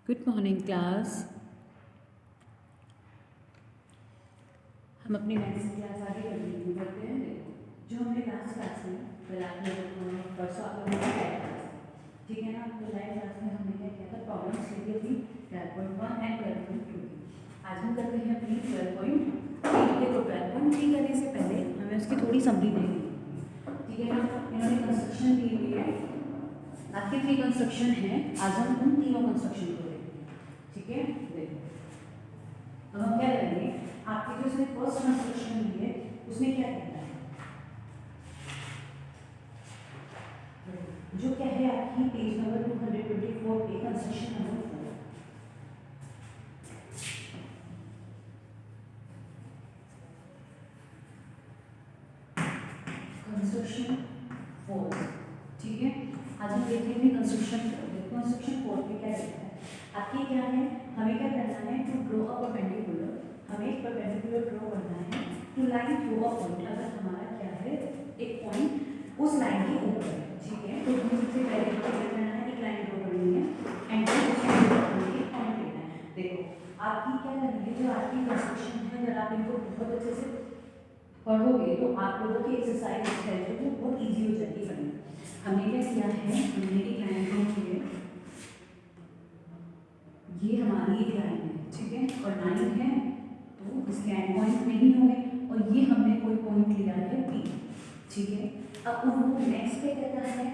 Good morning class. हम अपनी next class आगे कंटिन्यू करते हैं। देखो जो हमने लास्ट क्लास में परसों आप लोगों ने लाइव क्लास, ठीक है ना, तो लाइव क्लास में हमने क्या किया था, प्रॉब्लम्स ली थी 12.1 एंड 12.2 की। आज हम करते हैं अपनी 12.3। देखो 12.3 करने से पहले हमें उसकी थोड़ी समरी देनी है, ठीक है ना। इन्होंने कंस्ट्रक्शन दी हुई है, आपके 3 कंस्ट्रक्शन हैं। आज हम उन तीनों कंस्ट्रक्शन को देखेंगे, ठीक है। देखो अब हम क्या करेंगे, आपके जो इसमें फर्स्ट कंस्ट्रक्शन दी है उसमें क्या कहता है, जो क्या है आपकी पेज नंबर 224 पे कंस्ट्रक्शन नंबर 4। कंस्ट्रक्शन 4, ठीक है। आज हम देखेंगे कंस्ट्रक्शन 4 पे क्या कहता है। आपकी क्या है, हमें क्या करना है, टू ड्रॉ अ परपेंडिकुलर, हमें एक परपेंडिकुलर ड्रॉ करना है to line through a point. अगर हमारा क्या है, एक पॉइंट उस लाइन के ऊपर है, ठीक है, तो हमें सबसे पहले क्या करना है, एक लाइन ड्रॉ करनी है एंड फिर उसके ऊपर एक पॉइंट लेना है। देखो आपकी क्या करनी है, जो आपकी कंस्ट्रक्शन है, अगर आप इनको बहुत अच्छे से पढ़ोगे तो आप लोगों की एक्सरसाइज है जो वो बहुत ईजी हो जाएगी करनी। हमने क्या किया है, हमने एक लाइन ड्रॉ की है, ये हमारी एक लाइन है, ठीक है, और लाइन है तो इसके एंड पॉइंट नहीं होंगे, और ये हमने कोई पॉइंट लिया है P, ठीक है। अब वो नेक्स्ट पे कहता है,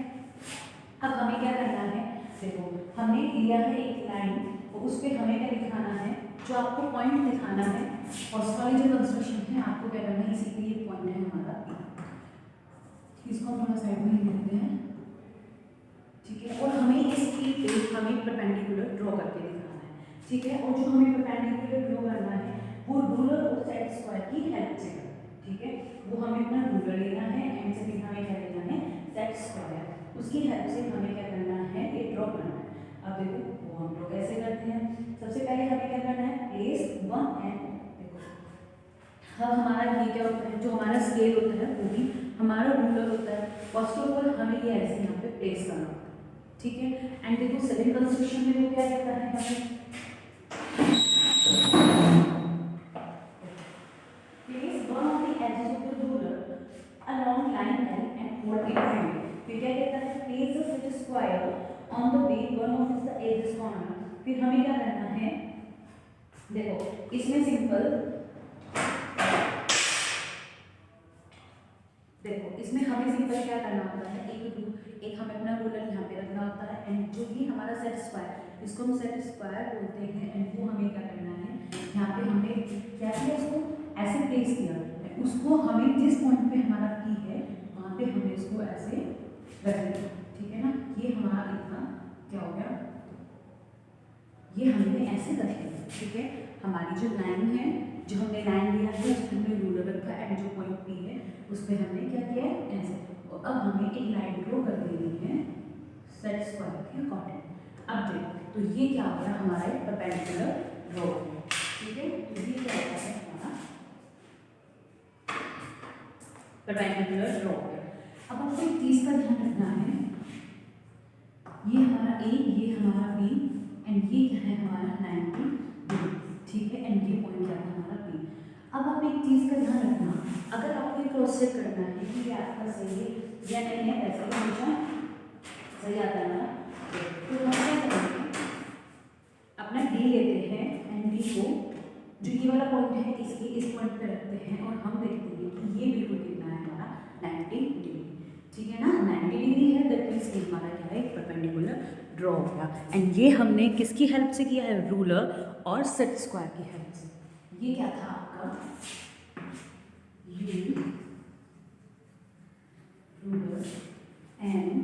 अब हमें क्या करना है, देखो हमने लिया है एक लाइन और उस पर हमें क्या दिखाना है, जो आपको पॉइंट दिखाना है। फर्स्ट वाली जो कंस्ट्रक्शन है आपको क्या करना है, इसी के लिए पॉइंट है हमारा P, इसको हम थोड़ा साइड में लिख देते हैं, ठीक है। और हमें इस P पे हमें परपेंडिकुलर ड्रॉ करके दिखाना है, ठीक है। और जो हमें परपेंडिकुलर ड्रॉ करना है वो रूलर और सेट स्क्वायर की हेल्प से करना है, ठीक है। वो हमें अपना रूलर लेना है एंड से भी हमें क्या लेना है, सेट स्क्वायर, उसकी हेल्प से हमें क्या करना है, ये ड्रॉ करना है। अब देखो वो हम ड्रॉ कैसे करते हैं, सबसे पहले हमें क्या करना है, प्लेस 1 एंड, देखो अब हमारा ये क्या होता है, जो हमारा स्केल होता है वो भी हमारा रूलर होता है। फर्स्ट ऑफ ऑल हमें ये ऐसे यहाँ पे प्लेस करना होता है, ठीक है। एंड देखो सेकंड कंस्ट्रक्शन में वो क्या कहता है, हमें place one of the edges of the ruler along line L and hold it firmly. फिर क्या कहता है, place a set square on the way one of the edges corner। फिर हमें क्या करना है, देखो इसमें सिंपल, देखो इसमें हमें सिंपल क्या करना होता है, एक हमें अपना रूलर यहाँ पे रखना होता है एंड जो भी हमारा सेट स्क्वायर, इसको हम सेट स्क्वायर बोलते हैं, एंड वो हमें क्या करना है, यहाँ पे हमने क्या किया, इसको ऐसे प्लेस किया, उसको हमें जिस पॉइंट पे हमारा P है वहाँ पे हमें इसको ऐसे रख देना, ठीक है ना। ये हमारा इतना क्या हो गया, ये हमने ऐसे रख दिया, ठीक है। हमारी जो लाइन है, जो हमने लाइन लिया है उसमें हमने रूलर रखा एंड जो पॉइंट P है उस पर हमने क्या किया है, ऐसे। और अब हमें एक लाइन ड्रॉ कर देनी है सेट स्क्वायर के अकॉर्डिंग। अब देखो तो ये क्या हो गया, हमारा एक परपेंडिकुलर ड्रॉ हो गया, ठीक है। तो ये क्या होता है, हमारा परपेंडिकुलर ड्रॉ हो गया। अब आपको एक चीज़ का ध्यान रखना है, ये हमारा A, ये हमारा B एंड ये क्या है, हमारा 90 डिग्री, ठीक है। एंड ये पॉइंट क्या है, हमारा P। अब आप एक चीज़ का ध्यान रखना, अगर आपको क्रॉस चेक करना है कि ये आपका सही है या नहीं है, वैसे हमेशा सही आता है ना, तो हम क्या करेंगे, अपना D लेते हैं एंड D को जो ये वाला पॉइंट है इसके इस पॉइंट पे रखते हैं और हम देखते हैं कि ये बिल्कुल कितना है, हमारा 90 डिग्री, ठीक है ना। 90 डिग्री है, दैट मीन्स कि हमारा क्या है, परपेंडिकुलर ड्रॉ हो गया। एंड ये हमने किसकी हेल्प से किया है, रूलर और सेट स्क्वायर की हेल्प से। ये क्या था आपका, रूलर एंड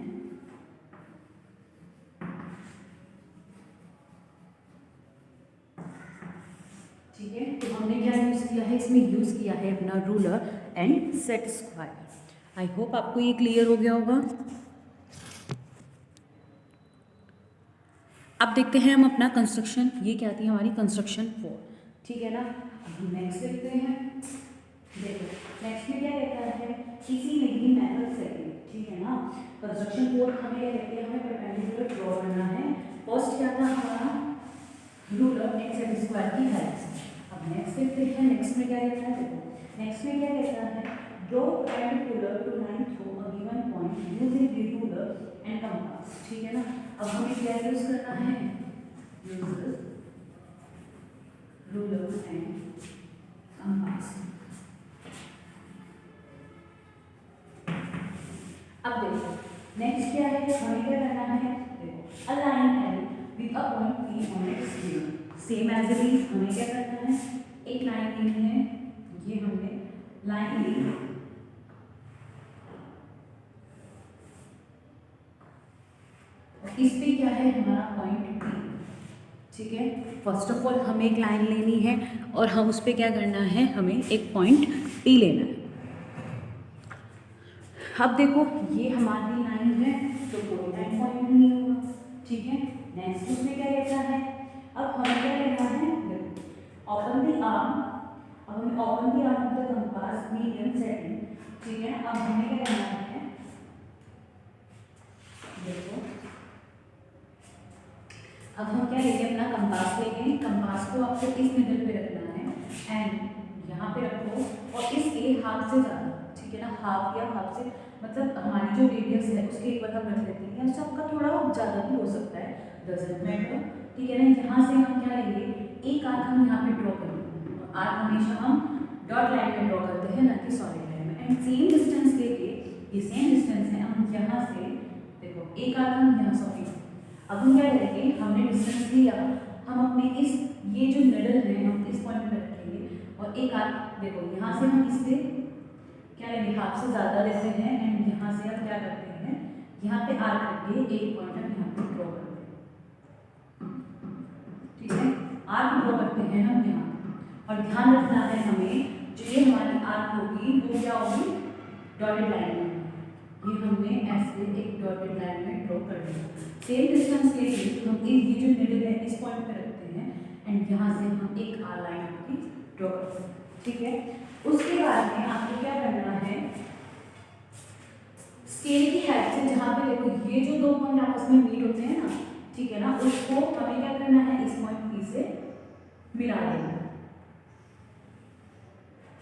ठीक है। तो हमने क्या यूज़ किया है, इसमें यूज़ किया है अपना ruler and set square. I hope आपको ये क्लियर हो गया होगा। अब देखते हैं हम अपना कंस्ट्रक्शन, ये क्या थी हमारी कंस्ट्रक्शन 4, ठीक है ना। अब नेक्स्ट देखते हैं, देखो नेक्स्ट में क्या कहता है, इसी में ही मेथड सेकंड, ठीक है ना। कंस्ट्रक्शन 4 हमें क्या कहते हैं, हमें परपेंडिकुलर ड्रॉ करना है। फर्स्ट क्या था हमारा, एक सेट स्क्वायर की हेल्प से। अब नेक्स्ट देखते हैं, नेक्स्ट में क्या कहता है, देखो नेक्स्ट में क्या कहता है, draw perpendicular to line through a given point using the ruler and compass, ठीक है ना। अब हमें क्या यूज करना है, यूज रूलर एंड कंपास। अब देखो नेक्स्ट क्या है, हमें क्या करना है, देखो अलाइन है with a point P on its given, same as it is हमें क्या करना है, एक लाइन लेनी है, ये हमने लाइन ली, इस पे क्या है हमारा पॉइंट P, ठीक है। फर्स्ट ऑफ ऑल हमें एक लाइन लेनी है और हम उस पे क्या करना है, हमें एक पॉइंट P लेना है। अब देखो ये हमारी लाइन है तो कोई लाइन पॉइंट नहीं होगा, ठीक है। नेक्स्ट उसमें क्या रहता है, अब हमें क्या लेना है, ओपन द आर्म, अब हमें open the arm of the compass medium setting, ठीक है। अब हमें क्या करना है, देखो अब हम क्या लेंगे, अपना कंपास लेंगे, कंपास को आपको इस मिडल पे रखना है एंड यहाँ पे रखो और इस ए हाफ से ज़्यादा, ठीक है ना, हाफ या हाफ से मतलब हमारी जो रेडियस है उसके एक बार हम रख लेते हैं, या सबका थोड़ा ज़्यादा भी हो सकता है, डजंट मैटर, ठीक है ना। यहाँ से हम क्या लेंगे, एक आर्क हम यहाँ पे ड्रॉ करेंगे, आर्क हमेशा हम डॉट लाइन में ड्रॉ करते हैं ना कि सॉलिड लाइन में, एंड सेम डिस्टेंस लेके, ये सेम डिस्टेंस है, हम यहाँ से देखो एक आर्क हम यहाँ, सॉरी अब हम क्या करेंगे, हमने डिस्टेंस लिया, हम अपने इस ये जो मिडल है हम इस पॉइंट पे रखेंगे और एक आर्क देखो यहाँ से हम इससे क्या लेंगे, हाफ से ज़्यादा लेते हैं एंड यहाँ से हम क्या करते हैं, यहाँ पे आर्क रखिए, एक पॉइंट हम यहाँ पे ड्रॉ करते हैं, ठीक है। आर्क ड्रॉ करते हैं हम यहाँ, और ध्यान रखना है हमें जो ये हमारी आर्क होगी वो क्या होगी, डॉटेड लाइन में, ये हमने ऐसे एक डॉटेड लाइन में ड्रॉ कर दिया। सेम डिस्टेंस के लिए हम ये जो मिडिल है इस पॉइंट पे रखते हैं एंड यहाँ से हम एक आर लाइन की ड्रॉ करते हैं, ठीक है। उसके बाद में आपको क्या करना है, स्केल की हेल्प से, जहाँ पे देखो ये जो दो पॉइंट आपस में मीट होते हैं ना, ठीक है ना, उसको हमें क्या करना है, इस पॉइंट P से मिला देना,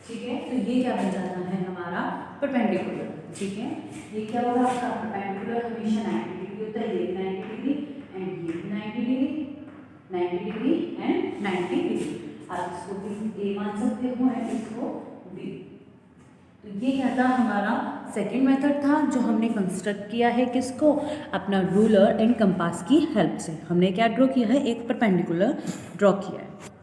ठीक है। तो ये क्या बन जाता है हमारा परपेंडिकुलर, ठीक है। ये क्या होगा आपका परपेंडिकुलर, हमेशा 90 डिग्री होता है, ये 90 डिग्री एंड ये 90 डिग्री, 90 डिग्री एंड 90 डिग्री, आप इसको भी ए मान सकते हो एंड इसको बी। तो ये क्या था हमारा सेकेंड मेथड था जो हमने कंस्ट्रक्ट किया है, किसको, अपना रूलर एंड कंपास की हेल्प से। हमने क्या ड्रॉ किया है, एक परपेंडिकुलर ड्रॉ किया है।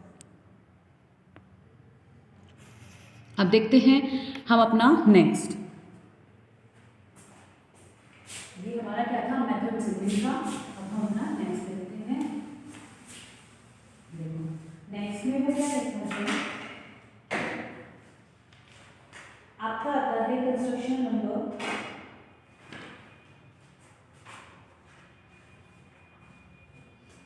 अब देखते हैं हम अपना नेक्स्ट, ये हमारा क्या था, मेथड सिंपल था। अब हम अपना नेक्स्ट देखते हैं, नेक्स्ट में वो क्या कहता है, आपका आता है कंस्ट्रक्शन नंबर,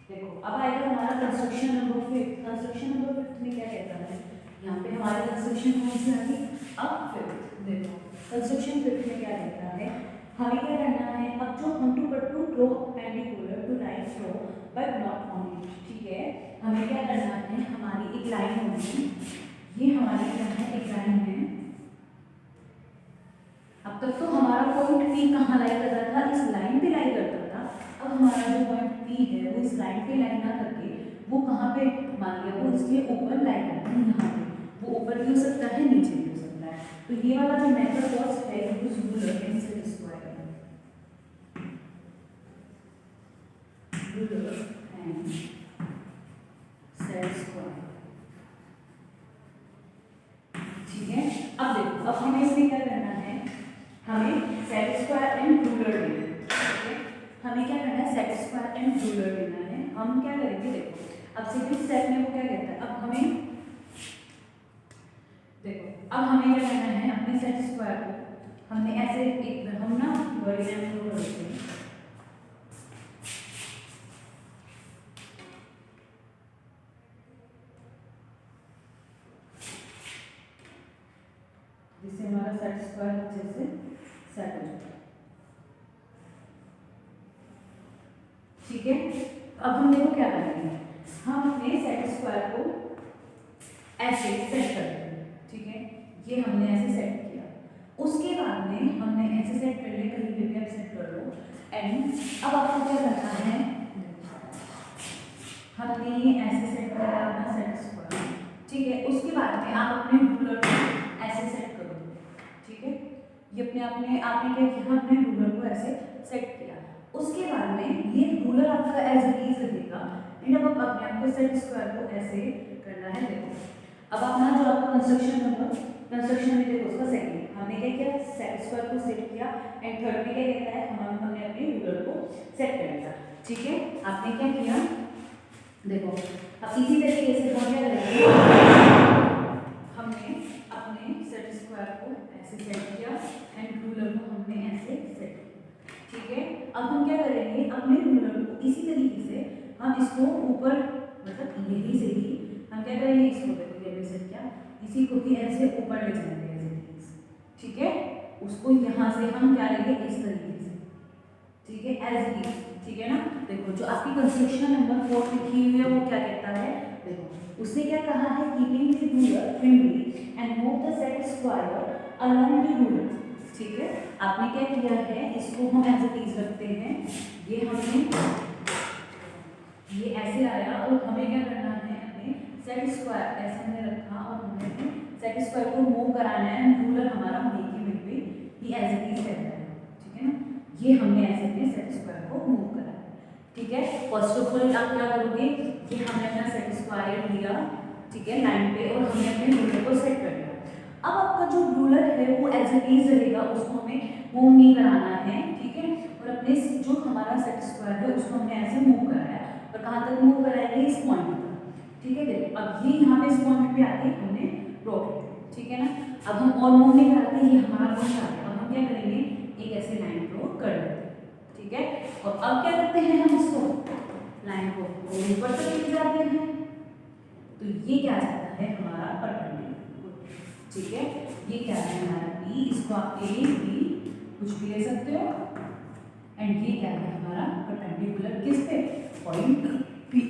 देखो अब आएगा हमारा कंस्ट्रक्शन नंबर 5। कंस्ट्रक्शन नंबर 5 में क्या कहता है, यहाँ पे हमारे कंस्ट्रक्शन कौन सी आ गई, अब 5। देखो कंस्ट्रक्शन 5 में क्या कहता है, हमें क्या करना है, अब जो हम to draw perpendicular to line flow but not on it, ठीक है। हमें क्या करना है, हमारी एक लाइन होगी, ये हमारी क्या है, एक लाइन है। अब तक तो हमारा पॉइंट P कहाँ लाई कर रहा था, इस लाइन पे लाई करता था। अब हमारा जो पॉइंट P है वो इस लाइन पे लाई ना करके वो कहाँ पे, मान लिया वो इसके ऊपर लाई करता है, यहाँ पे वो ऊपर भी हो सकता है, नीचे भी हो सकता है। तो ये वाला जो मेथड वॉज है use ruler and set square, ruler and set square, ठीक है। अब देखो अब हमें इसमें क्या करना है, हमें सेट स्क्वायर एंड रूलर लेना है, ठीक है। हमें क्या करना है, सेट स्क्वायर एंड रूलर लेना है। हम क्या करेंगे, देखो अब सेकंड स्टेप में वो क्या कहता है, अब हमें देखो अब हमें क्या करना है, अपने सेट स्क्वायर को हमने ऐसे एक हम ना वर्टिकल में ड्रॉ करते हैं, जिससे हमारा सेट स्क्वायर अच्छे से सेट हो जाए, ठीक है। अब हम देखो क्या करेंगे, हम अपने सेट स्क्वायर को ऐसे सेट करते हैं, ठीक है, ये हमने ऐसे सेट किया। उसके बाद में हमने ऐसे सेट कर लिया, कहीं पे भी आप सेट कर लो। एंड अब आपको क्या करना है, हमने ये ऐसे सेट किया अपना सेट स्क्वायर, ठीक है। उसके बाद में आप अपने रूलर को ऐसे सेट करो, ठीक है। ये अपने आपने क्या किया, अपने रूलर को ऐसे सेट किया। उसके बाद में ये रूलर आपका एज इट इज रहेगा। एंड अब अपने आपको सेट स्क्वायर को ऐसे करना है। देखो अब अपना जो आपका कंस्ट्रक्शन होगा, कंस्ट्रक्शन में देखो उसका सेकंड हमने क्या किया, सेट स्क्वायर को सेट किया। एंड थर्ड में क्या कहता है, हमने अपने रूलर को सेट कर लिया, ठीक है। आपने क्या किया, देखो अब इसी तरीके से हम क्या करेंगे, हमने अपने सेट स्क्वायर को ऐसे सेट किया एंड रूलर को हमने ऐसे सेट किया, ठीक है। अब हम क्या करेंगे, अपने रूलर को इसी तरीके से हम इसको ऊपर, मतलब यही से ही हम क्या करेंगे, इसको देखो ये सेट किया, इसी को भी ऐसे ऊपर ले जाएंगे ऐसे, ठीक है। उसको यहाँ से हम क्या लेंगे, इस तरीके से, ठीक है, एज इट इज, ठीक है ना। देखो जो आपकी कंस्ट्रक्शन नंबर 4 लिखी हुई है वो क्या कहता है, देखो उसने क्या कहा है, keeping the ruler friendly and move the set square along the ruler, ठीक है। आपने क्या किया है, इसको हम एज इट इज रखते हैं, ये हमने ये ऐसे आया और हमें क्या करना है, अपने सेट स्क्वायर ऐसे हमने रखा और हमने अपने सेट स्क्वायर को मूव कराना है। रूलर हमारा वहीं की वहीं पे ही एज इट इज रहता है, ठीक है ना। ये हमने ऐसे अपने सेट स्क्वायर को मूव करा, ठीक है। फर्स्ट ऑफ ऑल आप क्या करोगे, कि हमने अपना सेट स्क्वायर लिया, ठीक है, लाइन पे, और हमने अपने रूलर को सेट कर दिया। अब आपका जो रूलर है वो एज इट इज रहेगा, उसको हमें मूव नहीं कराना है, ठीक है। और अपने जो हमारा सेट स्क्वायर है उसको हमने ऐसे मूव कराया, और कहाँ तक मूव कराएंगे, इस पॉइंट पर, ठीक है। देखो अब ये यहाँ पे इस पॉइंट पे आके हमने रोक लिया, ठीक है ना। अब हम और मूव नहीं कराते, ये हमारा पॉइंट आ गया। अब हम क्या करेंगे, एक ऐसे लाइन ड्रॉ कर देते हैं, ठीक है। और अब क्या करते हैं, हम इसको लाइन को ऊपर तक ले जाते हैं, तो ये क्या आ जाता है, हमारा परपेंडिकुलर, ठीक है। ये क्या है हमारा P, इसको आप A B कुछ भी ले सकते हो। एंड ये क्या है हमारा परपेंडिकुलर, किस पे, पॉइंट P।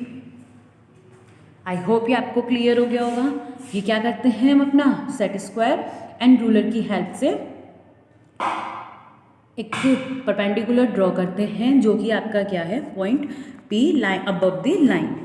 आई होप ये आपको क्लियर हो गया होगा। ये क्या करते हैं, हम अपना सेट स्क्वायर एंड रूलर की हेल्प से एक परपेंडिकुलर ड्रॉ करते हैं, जो कि आपका क्या है, point P line above the line.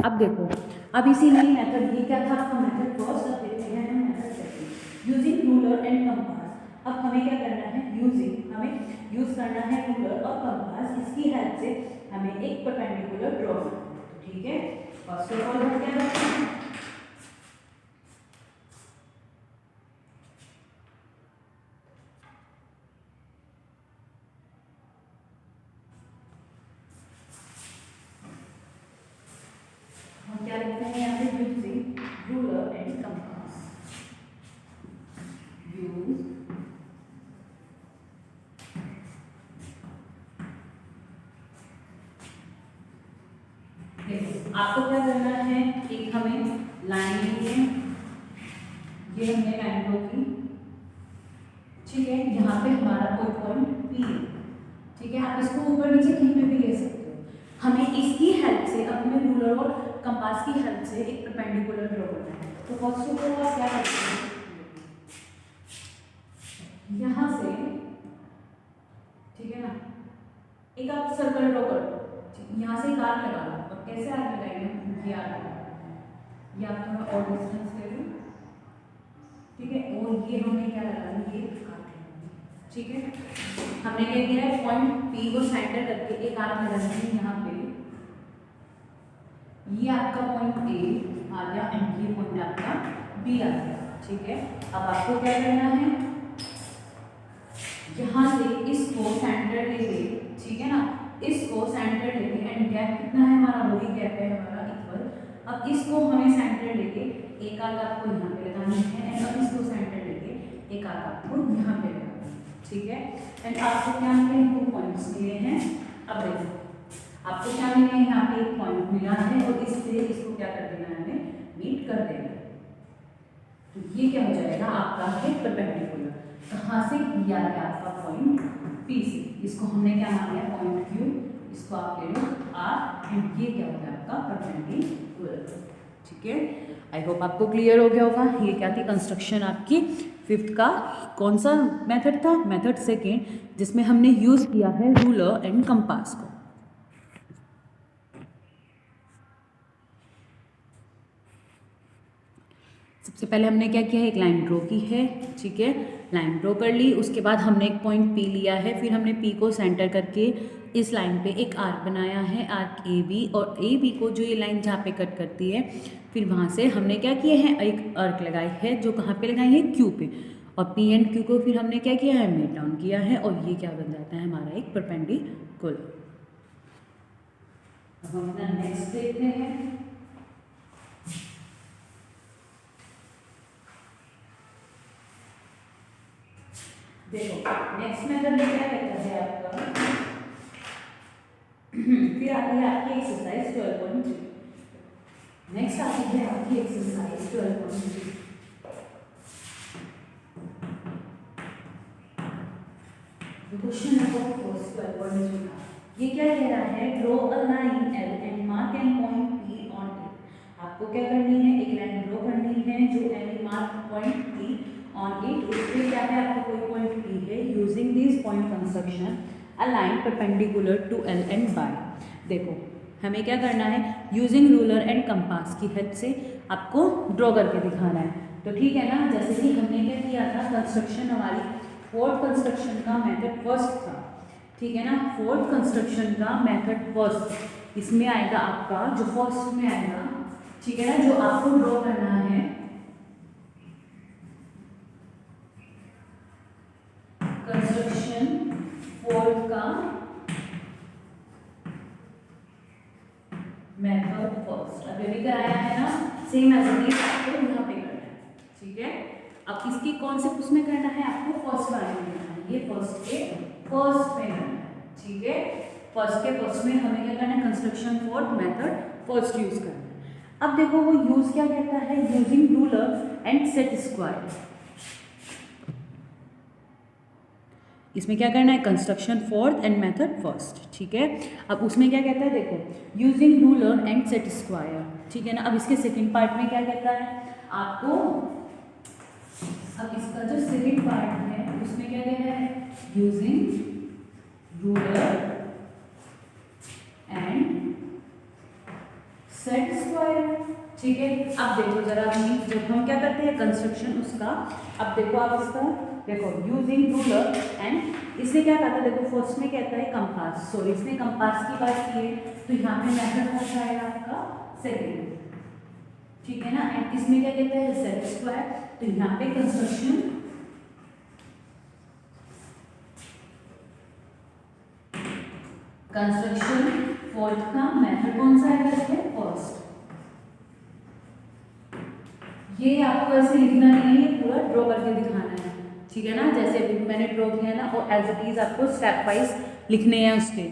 अब देखो, अब इसी नई मेथड, ये क्या था आपका मेथड फर्स्ट, अब देखते हैं हम method second, using ruler and compass. अब हमें क्या करना है, हमें यूज करना है रूलर और कंपास, इसकी हेल्प से हमें एक परपेंडिकुलर ड्रॉ करना है, ठीक है। फर्स्ट ऑफ ऑल हम क्या करते हैं, क्या लिखते हैं यहाँ पे, using ruler and compass, use आपको क्या करना है, एक हमें लाइन ली है, ये हमने लाइन ड्रॉ की, ठीक है। यहाँ पे हमारा कोई पॉइंट P है, ठीक है। आप इसको ऊपर नीचे कहीं पे भी ले सकते हो। हमें इसकी हेल्प से, अपने रूलर और कंपास की हेल्प से एक परपेंडिकुलर ड्रॉ करना है। तो फर्स्ट ऑफ ऑल आप क्या करते हैं, यहाँ से, ठीक है ना, एक आप सर्कल ड्रॉ कर दो, यहाँ से एक आर्क लगा लो। और कैसे आर्क लगाएंगे, ये आर्क, या थोड़ा और डिस्टेंस ले लो, ठीक है। और ये हमने क्या लगाया, ये आर्क, ठीक है। हमने क्या किया है, पॉइंट P को सेंटर करके एक आर्क लगाना है यहाँ पे, ये आपका पॉइंट A आ गया एंड ये पॉइंट आपका B आ गया, ठीक है। अब आपको क्या करना है, यहाँ से इसको सेंटर लेके, ठीक है ना, इसको सेंटर लेके, एंड गैप कितना है हमारा, वही गैप है हमारा इक्वल। अब इसको हमें सेंटर लेके एक आर्क आपको यहाँ पे लगानी है, एंड अब इसको सेंटर लेके एक आर्क आपको यहाँ पे लगाना है, ठीक है। एंड आपको क्या मिले, 2 पॉइंट्स मिले हैं। अब देखो आपको क्या मिला है, यहाँ पे एक पॉइंट मिला है, और इससे इसको क्या कर देना है, हमें मीट कर देना है। तो ये क्या हो जाएगा, आपका है परपेंडिकुलर। कहाँ से, ये आ गया आपका पॉइंट पी से, इसको हमने क्या मान लिया पॉइंट क्यू, इसको आप ले लो आर एंड ये क्या होगा आपका परपेंडिकुलर। ठीक है, आई होप आपको क्लियर हो गया होगा। ये क्या थी कंस्ट्रक्शन आपकी फिफ्थ का कौन सा मेथड था, मेथड सेकेंड, जिसमें हमने यूज़ किया है रूलर एंड कंपास को। सबसे पहले हमने क्या किया है, एक लाइन ड्रॉ की है। ठीक है, लाइन ड्रॉ कर ली, उसके बाद हमने एक पॉइंट पी लिया है, फिर हमने पी को सेंटर करके इस लाइन पे एक आर्क बनाया है, आर्क ए बी, और ए बी को जो ये लाइन जहाँ पे कट करती है, फिर वहाँ से हमने क्या किया है, एक आर्क लगाई है जो कहाँ पे लगाई है, क्यू पे, और पी एंड क्यू को फिर हमने क्या किया है, मेट डाउन किया है, और ये क्या बन जाता है हमारा एक परपेंडिकुलर। अब हम अपना नेक्स्ट देखते हैं। देखो नेक्स्ट मेथड में क्या कहता है आपका फिर आती है आपकी एक्सरसाइज 12.3। नेक्स्ट आती है आपकी एक्सरसाइज 12.3। क्वेश्चन नंबर 12.3 का ये क्या कह रहा है, draw a line L and mark an point P on it. आपको क्या करनी है, एक लाइन ड्रॉ करनी है जो L mark point P on it, उस पे क्या है आपको कोई पॉइंट पी है, using this point construction a line perpendicular to L and by. देखो हमें क्या करना है, यूजिंग रूलर एंड कंपास की हेल्प से आपको ड्रॉ करके दिखाना है। तो ठीक है ना, जैसे कि हमने क्या किया था, कंस्ट्रक्शन हमारी फोर्थ कंस्ट्रक्शन का मेथड फर्स्ट था। ठीक है ना, फोर्थ कंस्ट्रक्शन का मेथड फर्स्ट, इसमें आएगा आपका जो फर्स्ट में आएगा। ठीक है ना, जो आपको ड्रॉ करना है कंस्ट्रक्शन फोर्थ का मेथड फर्स्ट, अभी भी कराया है ना, सेम एज इट इज आपको यहाँ पे करना है। ठीक है, अब इसकी कौन से उसमें करना है, आपको फर्स्ट वाले में करना है, ये फर्स्ट के फर्स्ट में करना है। ठीक है, फर्स्ट के फर्स्ट में हमें क्या करना है, construction fourth method first use करना है। अब देखो वो यूज क्या कहता है, using ruler and set square. इसमें क्या करना है, construction fourth and method first. ठीक है, अब उसमें क्या कहता है, देखो using ruler and set square. ठीक है ना, अब इसके सेकंड पार्ट में क्या कहता है आपको, अब इसका जो सेकंड पार्ट है उसमें क्या कहना है, using ruler and set square. ठीक है, अब देखो जरा जब हम क्या करते हैं कंस्ट्रक्शन उसका, अब देखो आप इसका देखो यूजिंग रूलर एंड इसने क्या कहा था, देखो फर्स्ट में कहता है कंपास, सॉरी इसने कंपास की बात की है, तो यहाँ पे मेथड कौन सा आएगा आपका सेकंड। ठीक है ना, एंड इसमें क्या कहता है सेट स्क्वायर, तो यहाँ पे कंस्ट्रक्शन फोर्थ का मेथड कौन सा आएगा, फर्स्ट। ये आपको ऐसे लिखना नहीं है, पूरा ड्रॉ करके दिखाना है। ठीक है ना, जैसे अभी मैंने ड्रॉ किया ना, और एज इट इज आपको स्टेप वाइज लिखने हैं उसके।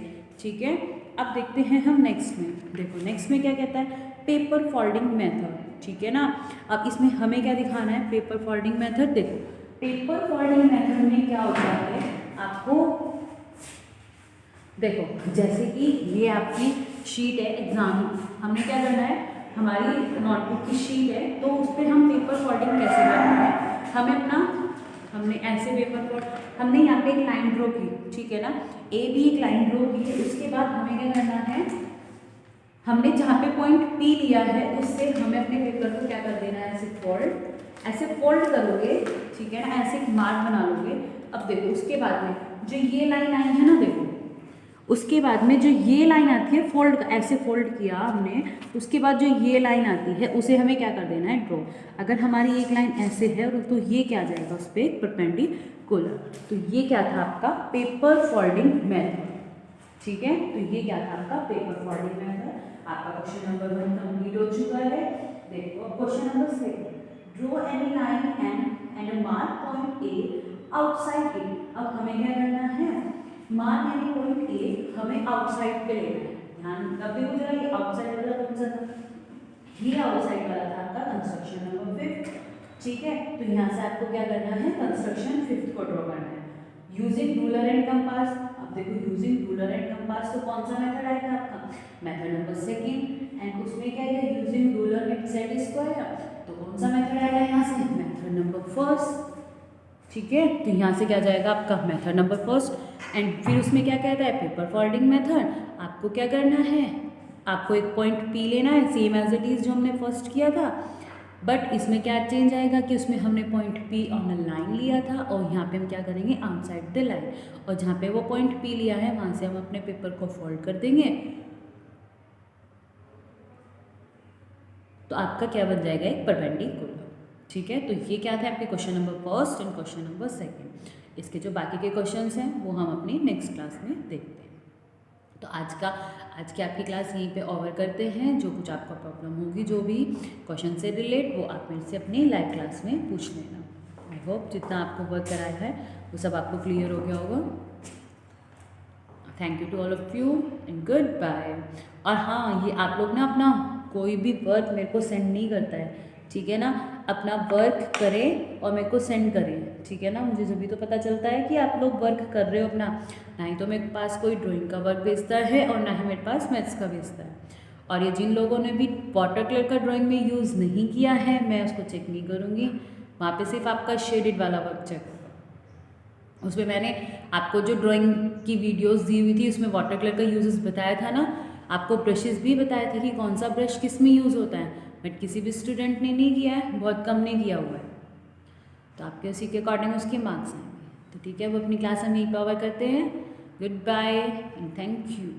ठीक है, अब देखते हैं हम नेक्स्ट में। देखो नेक्स्ट में क्या कहता है, पेपर फोल्डिंग मेथड। ठीक है ना, अब इसमें हमें क्या दिखाना है, पेपर फोल्डिंग मेथड। देखो पेपर फोल्डिंग मेथड में क्या होता है आपको, देखो जैसे कि ये आपकी शीट है एग्जाम, हमने क्या करना है, हमारी नोटबुक की शीट है, तो उस पर हम पेपर फोल्डिंग कैसे करना है, हमें अपना हमने ऐसे पेपर फोल्ड, हमने यहाँ पे एक लाइन ड्रॉ की। ठीक है ना, ए बी एक लाइन ड्रॉ की है, उसके बाद हमें क्या करना है, हमने जहाँ पे पॉइंट पी लिया है उससे हमें अपने पेपर को क्या कर देना है, ऐसे फोल्ड करोगे। ठीक है ना, ऐसे एक मार्क बना लोगे। अब देखो उसके बाद में जो ये लाइन आई है ना, देखो उसके बाद में जो ये लाइन आती है फोल्ड, ऐसे फोल्ड किया हमने, उसके बाद जो ये लाइन आती है उसे हमें क्या कर देना है, ड्रॉ। अगर हमारी एक लाइन ऐसे है और तो ये क्या आ जाएगा उस पर परपेंडिकुलर। तो ये क्या था आपका पेपर फोल्डिंग मेथड। ठीक है, तो ये क्या था आपका पेपर फोल्डिंग मेथड। आपका क्वेश्चन नंबर 1 कंप्लीट हो चुका है। देखो question number 2, draw any line and mark point A outside it. अब हमें क्या करना है, मार्क एनी पॉइंट ए हमें आउटसाइड पे लेना है। ध्यान रब देखो जरा, ये आउटसाइड वाला कौन सा था, ये आउटसाइड वाला था आपका कंस्ट्रक्शन नंबर 5। ठीक है, तो यहाँ से आपको क्या करना है, कंस्ट्रक्शन 5 को ड्रॉ करना है। यूजिंग रूलर एंड कंपास, अब देखो यूजिंग रूलर एंड कंपास तो कौन सा मेथड आएगा आपका, मेथड नंबर सेकेंड। एंड उसमें क्या है, using ruler and set square, तो कौन सा मेथड आएगा यहाँ से, मेथड नंबर फर्स्ट। ठीक है, तो यहाँ से क्या जाएगा आपका मेथड नंबर फर्स्ट। एंड फिर उसमें क्या कहता है, पेपर फोल्डिंग मेथड। आपको क्या करना है, आपको एक पॉइंट पी लेना है, सेम एज इट इज जो हमने फर्स्ट किया था, बट इसमें क्या चेंज आएगा कि उसमें हमने point P on a line लिया था और यहाँ पे हम क्या करेंगे, आउटसाइड द लाइन, और जहाँ पे वो पॉइंट पी लिया है वहाँ से हम अपने पेपर को फोल्ड कर देंगे, तो आपका क्या बन जाएगा, एक परपेंडिकुलर। ठीक है, तो ये क्या था आपके question number first and question number second. इसके जो बाकी के क्वेश्चंस हैं वो हम अपनी नेक्स्ट क्लास में देखते हैं। तो आज की आपकी क्लास यहीं पे ओवर करते हैं। जो कुछ आपका प्रॉब्लम होगी, जो भी क्वेश्चन से रिलेट, वो आप मेरे से अपनी लाइव क्लास में पूछ लेना। आई होप जितना आपको वर्क कराया है वो सब आपको क्लियर हो गया होगा। Thank you to all of you and goodbye. और हाँ, ये आप लोग ना अपना कोई भी वर्क मेरे को सेंड नहीं करता है, ठीक है ना, अपना वर्क करें और मेरे को सेंड करें, ठीक है ना, मुझे जब भी तो पता चलता है कि आप लोग वर्क कर रहे हो अपना। ना ही तो मेरे पास कोई ड्राइंग का वर्क भेजता है और ना ही मेरे पास मैथ्स का भेजता है। और ये जिन लोगों ने भी वाटर कलर का ड्राइंग में यूज़ नहीं किया है, मैं उसको चेक नहीं करूँगी, वहाँ पे सिर्फ आपका शेडेड वाला वर्क चेक होगा। उसमें मैंने आपको जो ड्राइंग की वीडियोस दी हुई थी उसमें वाटर कलर का यूजेस बताया था ना, आपको ब्रशेस भी बताए थे कि कौन सा ब्रश किस में यूज़ होता है, बट किसी भी स्टूडेंट ने नहीं किया है, बहुत कम ने किया हुआ है, तो आपके उसी के अकॉर्डिंग उसके मार्क्स आएंगे। तो ठीक है, वो अपनी क्लास हम यहीं पे कवर करते हैं। Goodbye and thank you.